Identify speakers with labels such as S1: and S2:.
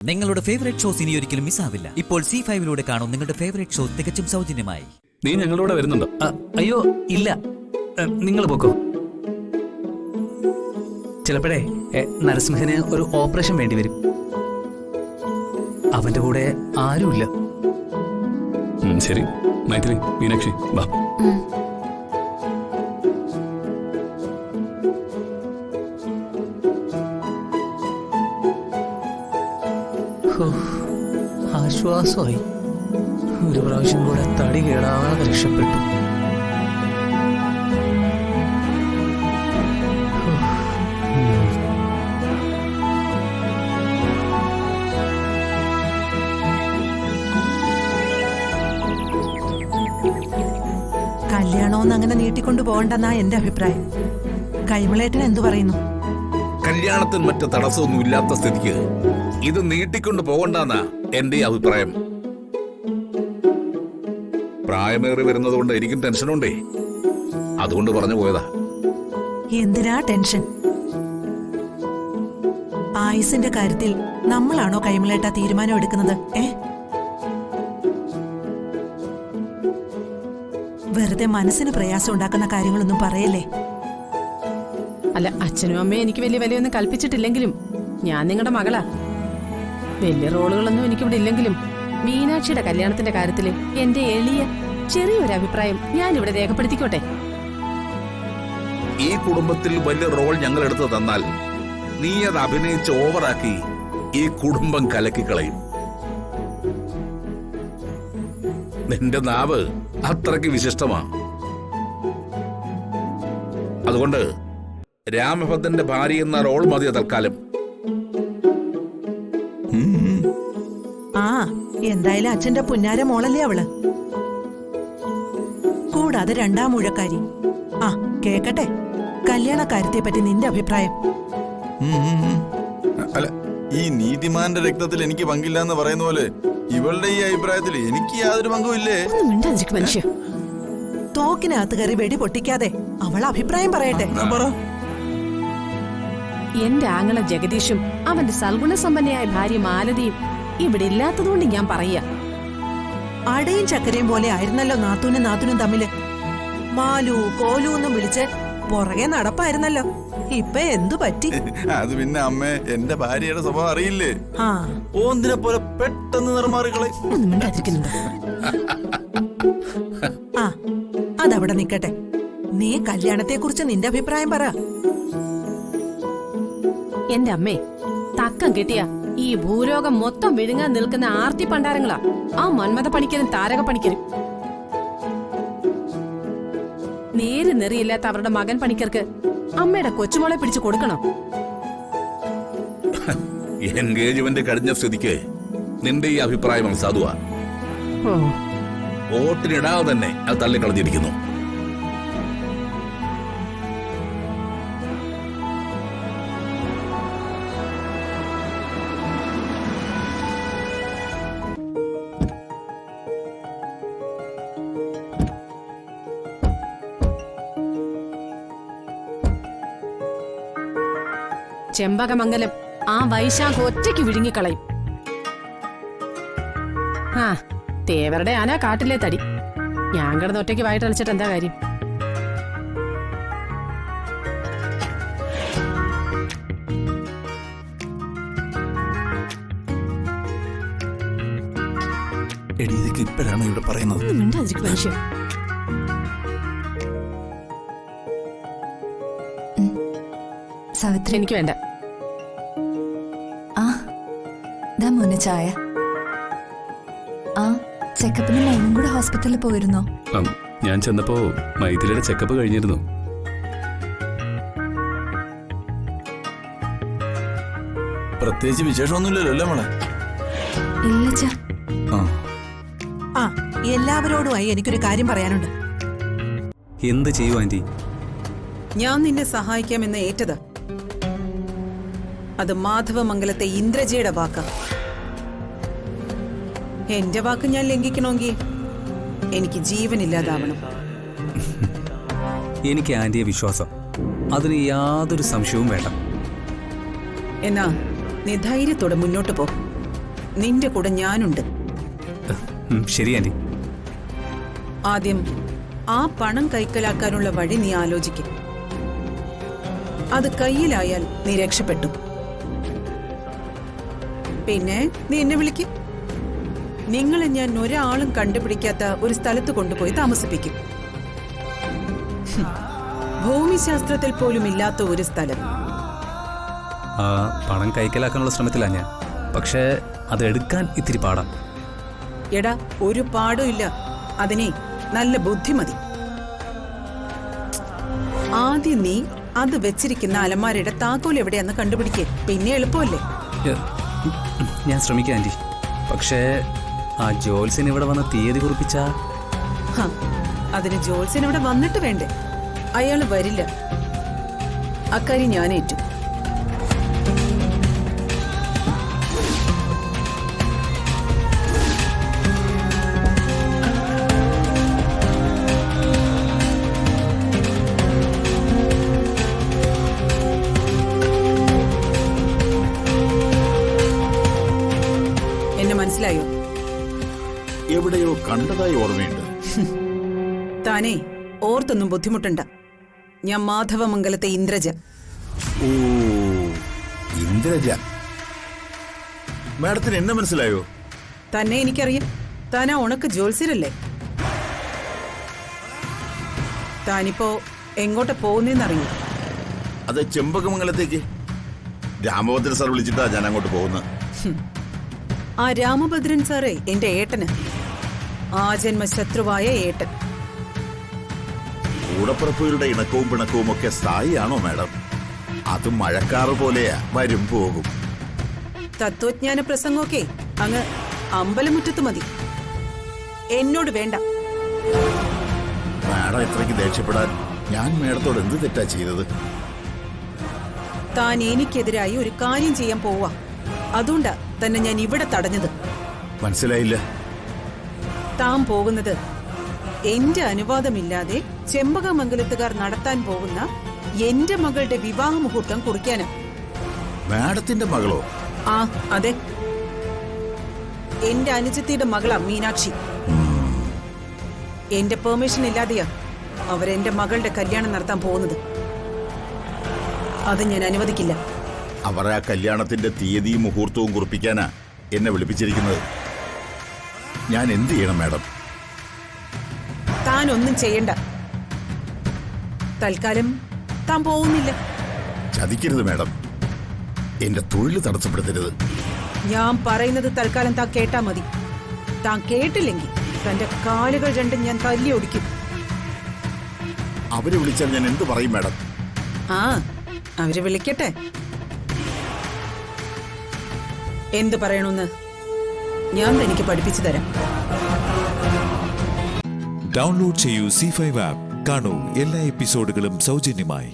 S1: നിങ്ങളുടെ favourite shows ഇനി ഒരിക്കലും മിസ്സാവില്ല. ഇപ്പോൾ C5 കാണും നിങ്ങളുടെ ഫേവറേറ്റ് ഷോ തികച്ചും സൗജന്യമായി.
S2: നീ ഞങ്ങളോട് വരുന്നുണ്ടോ?
S3: അയ്യോ ഇല്ല, നിങ്ങൾ പോക്കോ. ചിലപ്പോഴേ നരസിംഹന് ഒരു ഓപ്പറേഷൻ വേണ്ടി വരും. അവന്റെ കൂടെ ആരുമില്ല.
S2: ശരി മൈത്രി, മീനാക്ഷി വാ.
S3: ആശ്വാസമായി. ഒരു പ്രാവശ്യം കൂടെ തടി കേടാതെ രക്ഷപ്പെട്ടു.
S4: കല്യാണമൊന്നും അങ്ങനെ നീട്ടിക്കൊണ്ടു പോകണ്ടെന്നാ എന്റെ അഭിപ്രായം. കൈമളേട്ടൻ എന്തു പറയുന്നു?
S5: കല്യാണത്തിന് മറ്റു തടസ്സമൊന്നും ഇല്ലാത്ത സ്ഥിതിക്ക് ഇത് നീട്ടിക്കൊണ്ട് പോകണ്ടെന്നാ എന്റെ അഭിപ്രായം. പ്രായമേറി വരുന്നത് കൊണ്ട് എനിക്കും ടെൻഷനുണ്ടേ, അതുകൊണ്ട് പറഞ്ഞു പോയതാ.
S4: എന്തിനാ ടെൻഷൻ? ആയുസിന്റെ കാര്യത്തിൽ നമ്മളാണോ കൈമളേട്ട തീരുമാനം എടുക്കുന്നത്? വെറുതെ മനസ്സിന് പ്രയാസം ഉണ്ടാക്കുന്ന കാര്യങ്ങളൊന്നും പറയല്ലേ.
S6: അല്ല, അച്ഛനും അമ്മയും എനിക്ക് വലിയ വിലയൊന്നും കൽപ്പിച്ചിട്ടില്ലെങ്കിലും ഞാൻ നിങ്ങളുടെ മകളാ. വലിയ റോളുകളൊന്നും എനിക്കിവിടെ ഇല്ലെങ്കിലും മീനാക്ഷിയുടെ കല്യാണത്തിന്റെ കാര്യത്തില് എന്റെ എളിയ ചെറിയൊരു അഭിപ്രായം ഞാൻ ഇവിടെ രേഖപ്പെടുത്തിക്കോട്ടെ.
S5: ഈ കുടുംബത്തിൽ വലിയ റോൾ ഞങ്ങൾ എടുത്തു തന്നാൽ നീ അത് അഭിനയിച്ച് ഓവറാക്കി ഈ കുടുംബം കലക്കിക്കളയും. നിന്റെ നാവ് അത്രയ്ക്ക് വിശിഷ്ടമാ. അതുകൊണ്ട് രാമഭദ്രന്റെ ഭാര്യ എന്ന റോൾ മതിയ തൽക്കാലം.
S4: ആ എന്തായാലും അച്ഛന്റെ പുന്നാര മോളല്ലേ അവള്. കൂടാതെ രണ്ടാം മുഴക്കാരി. ആ കേക്കട്ടെ, കല്യാണ കാര്യത്തെ പറ്റി നിന്റെ അഭിപ്രായം.
S7: അല്ല, ഈ നീതിമാന്റെ രക്തത്തിൽ എനിക്ക് പങ്കില്ല എന്ന് പറയുന്ന പോലെ ഇവളുടെ ഈ അഭിപ്രായത്തിൽ എനിക്ക് യാതൊരു പങ്കുമില്ലേ?
S6: മനുഷ്യ
S4: തോക്കിനകത്ത് കയറി വെടി പൊട്ടിക്കാതെ അവൾ അഭിപ്രായം പറയട്ടെ.
S6: എന്റെ ആങ്ങള ജഗദീഷും അവന്റെ സൽഗുണസമ്പന്നയായ ഭാര്യ മാലതിയും ഇവിടെ ഇല്ലാത്തതുകൊണ്ട് ഞാൻ പറയാ.
S4: അടയും ചക്കരയും പോലെ ആയിരുന്നല്ലോ നാത്തൂനും തമ്മില്. മാലു കോലു എന്നും വിളിച്ച് പുറകെ നടപ്പായിരുന്നല്ലോ. ഇപ്പൊ എന്തു പറ്റി?
S7: അത് പിന്നെ അമ്മേ, എന്റെ ഭാര്യയുടെ സ്വഭാവം അറിയില്ലേ?
S4: ആ
S7: ഓന്തിനെ പോലെ പെട്ടെന്ന് നിർമാറികളെ.
S4: ആ അതവിടെ നിക്കട്ടെ. നീ കല്യാണത്തെ കുറിച്ച് നിന്റെ അഭിപ്രായം പറ.
S6: എന്റെ അമ്മേ, തക്കം കിട്ടിയ ഈ ഭൂലോകം മൊത്തം വിഴുങ്ങാൻ നിൽക്കുന്ന ആർത്തി പണ്ടാരങ്ങളാ ആ മന്മഥ പണിക്കരും താരക പണിക്കരും. നേര് നെറിയില്ലാത്ത അവരുടെ മകൻ പണിക്കർക്ക് അമ്മയുടെ കൊച്ചുമോളെ പിടിച്ചു കൊടുക്കണം.
S5: എൻഗേജ്മെന്റ് കഴിഞ്ഞ സ്ഥിതിക്ക് നിന്റെ ഈ അഭിപ്രായം സാധുവാ. വോട്ടിനിടാതെ തന്നെ അത് തള്ളിക്കളഞ്ഞിരിക്കുന്നു.
S6: ചെമ്പകമംഗലം ആ വൈശാഖ് ഒറ്റയ്ക്ക് വിഴുങ്ങിക്കളയും. ആ തേവരുടെ ആന കാട്ടിലെ തടി. ഞാൻ കിടന്ന് ഒറ്റയ്ക്ക് വായിട്ടളിച്ചിട്ട് എന്താ കാര്യം?
S7: ഇതൊക്കെ ഇപ്പോഴാണ് ഇവിടെ പറയുന്നത്.
S6: മനുഷ്യ
S8: സാവിത്രി,
S6: എനിക്ക് വേണ്ട.
S8: മോനെ ചായ. ആ ചെക്കപ്പിന് മോനും കൂടെ ഹോസ്പിറ്റലിൽ പോയിരുന്നോ?
S2: ഞാൻ ചെന്നപ്പോ മൈഥിലിയുടെ ചെക്കപ്പ് കഴിഞ്ഞിരുന്നു.
S7: പ്രത്യേകിച്ച് വിശേഷമൊന്നുമില്ലല്ലോ അല്ലേ മോളെ?
S8: ഇല്ല.
S4: ആ എല്ലാവരോടുമായി എനിക്കൊരു കാര്യം പറയാനുണ്ട്.
S3: എന്ത് ചെയ്യൂ ആന്റി?
S9: ഞാൻ നിന്നെ സഹായിക്കാമെന്ന് ഏറ്റതാ. അത് മാധവമംഗലത്തെ ഇന്ദ്രജയുടെ വാക്കാ. എന്റെ വാക്ക് ഞാൻ ലംഘിക്കണമെങ്കിൽ എനിക്ക് ജീവനില്ലാതാവണം.
S3: എനിക്ക് ആന്റിയെ വിശ്വാസം. അതിന് യാതൊരു സംശയവും വേണ്ട.
S9: എന്നാ നീ ധൈര്യത്തോടെ മുന്നോട്ട് പോ. നിന്റെ കൂടെ ഞാനുണ്ട്.
S3: ശരി ആന്റി.
S9: ആദ്യം ആ പണം കൈക്കലാക്കാനുള്ള വഴി നീ ആലോചിക്കും. അത് കയ്യിലായാൽ നീ രക്ഷപ്പെട്ടു. പിന്നെ നീ എന്നെ വിളിക്കും. നിങ്ങളെ ഞാൻ ഒരാളും കണ്ടുപിടിക്കാത്ത ഒരു സ്ഥലത്ത് കൊണ്ടുപോയി താമസിപ്പിക്കും. ഭൂമിശാസ്ത്രത്തിൽ പോലും ഇല്ലാത്ത ഒരു സ്ഥലം.
S3: ആ പണം കൈക്കലാക്കാനുള്ള ശ്രമത്തിലാണ് ഞാൻ. പക്ഷേ അത് എടുക്കാൻ ഇത്തിരി പാടാം.
S9: എടാ, ഒരു പാടും ഇല്ല. അതിനെ നല്ല ബുദ്ധിമതി. ആദ്യം നീ അത് വെച്ചിരിക്കുന്ന അലമാരയുടെ താക്കോൽ എവിടെയാന്ന് കണ്ടുപിടിക്കേ. പിന്നെ എളുപ്പമല്ലേ?
S3: ഞാൻ ശ്രമിക്കാം ആന്റി. പക്ഷേ ആ ജോത്സ്യൻ ഇവിടെ വന്ന തീയതി കുറിപ്പിച്ചാ
S9: അതിന് ജോത്സ്യൻ ഇവിടെ വന്നിട്ട് വേണ്ടേ? അയാൾ വരില്ല. അക്കാര്യം ഞാൻ ഏറ്റു. എന്നെ മനസ്സിലായോ?
S5: എവിടെയോ കണ്ടതായി ഓർമ്മയുണ്ട്.
S9: താനേ ഓർത്തൊന്നും ബുദ്ധിമുട്ടണ്ട. ഞാൻ മാധവമംഗലത്തെ ഇന്ദ്രജ.
S5: ഓ, ഇന്ദ്രജ. മാഡത്തിന് എന്നെ മനസ്സിലായോ?
S9: തന്നെ എനിക്കറിയാം. താനാ ഉണക്ക് ജോത്സ്യരല്ലേ? താനിപ്പോ എങ്ങോട്ട് പോകുന്നറിയൂ?
S5: അത് ചെമ്പകമംഗലത്തേക്ക്. രാമഭദ്രൻ സാർ വിളിച്ചിട്ടാ ഞാൻ അങ്ങോട്ട് പോകുന്നത്.
S9: ആ രാമഭദ്രൻ സാറേ എന്റെ ഏട്ടന്, ആ ജന്മശത്രുവായ ഏട്ടൻ.
S5: കൂടപ്പുറപ്പുകളുടെ ഇണക്കവും പിണക്കവും ഒക്കെ സ്ഥായിയാണോ മാഡം? അത് മഴക്കാറ് പോലെയാ, വരും പോകും.
S9: തത്വജ്ഞാന പ്രസംഗമൊക്കെ അങ്ങ് അമ്പലമുറ്റത്ത് മതി. എന്നോട് വേണ്ട.
S5: മാഡം ഇത്രയ്ക്ക് ദേഷ്യപ്പെടാൻ ഞാൻ മാഡത്തോട് എന്ത് തെറ്റാ ചെയ്തത്?
S9: താൻ എനിക്കെതിരായി ഒരു കാര്യം ചെയ്യാൻ പോവാ. അതുകൊണ്ടാ തന്നെ ഞാൻ ഇവിടെ തടഞ്ഞത്.
S5: മനസ്സിലായില്ല.
S9: താൻ പോകുന്നത് എന്റെ അനുവാദമില്ലാതെ ചെമ്പകമംഗലത്തുകാർ നടത്താൻ പോകുന്ന എന്റെ മകളുടെ വിവാഹ മുഹൂർത്തം കുറിക്കാനാ.
S5: മാഡത്തിന്റെ മകളോ?
S9: ആ അതെ, എന്റെ അനുജത്തിയുടെ മകളാ മീനാക്ഷി. എന്റെ പെർമിഷൻ ഇല്ലാതെയാ അവരെന്റെ മകളുടെ കല്യാണം നടത്താൻ പോകുന്നത്. അത് ഞാൻ അനുവദിക്കില്ല.
S5: അവർ ആ കല്യാണത്തിന്റെ തീയതിയും മുഹൂർത്തവും കുറിപ്പിക്കാനാ എന്നെ വിളിപ്പിച്ചിരിക്കുന്നത്. ഞാൻ എന്ത് ചെയ്യണം മാഡം?
S9: താൻ ഒന്നും ചെയ്യണ്ട. തൽക്കാലം താൻ പോകുന്നില്ല.
S5: ചതിക്കരുത് മാഡം. എന്റെ തൊഴിൽ തടസ്സപ്പെടുത്തരുത്.
S9: ഞാൻ പറയുന്നത് തൽക്കാലം താൻ കേട്ടാ മതി. താൻ കേട്ടില്ലെങ്കിൽ തന്റെ കാലുകൾ രണ്ടും ഞാൻ തല്ലി ഒടിക്കും.
S5: അവരെ വിളിച്ചാൽ ഞാൻ എന്ത് പറയും മാഡം?
S9: ആ, അവര് വിളിക്കട്ടെ. എന്ത് പറയണമെന്ന് ഞാൻ തനിക്ക് പഠിപ്പിച്ചു തരാം.
S10: ഡൗൺലോഡ് ചെയ്യൂ C5 ആപ്പ്. കാണൂ എല്ലാ എപ്പിസോഡുകളും സൗജന്യമായി.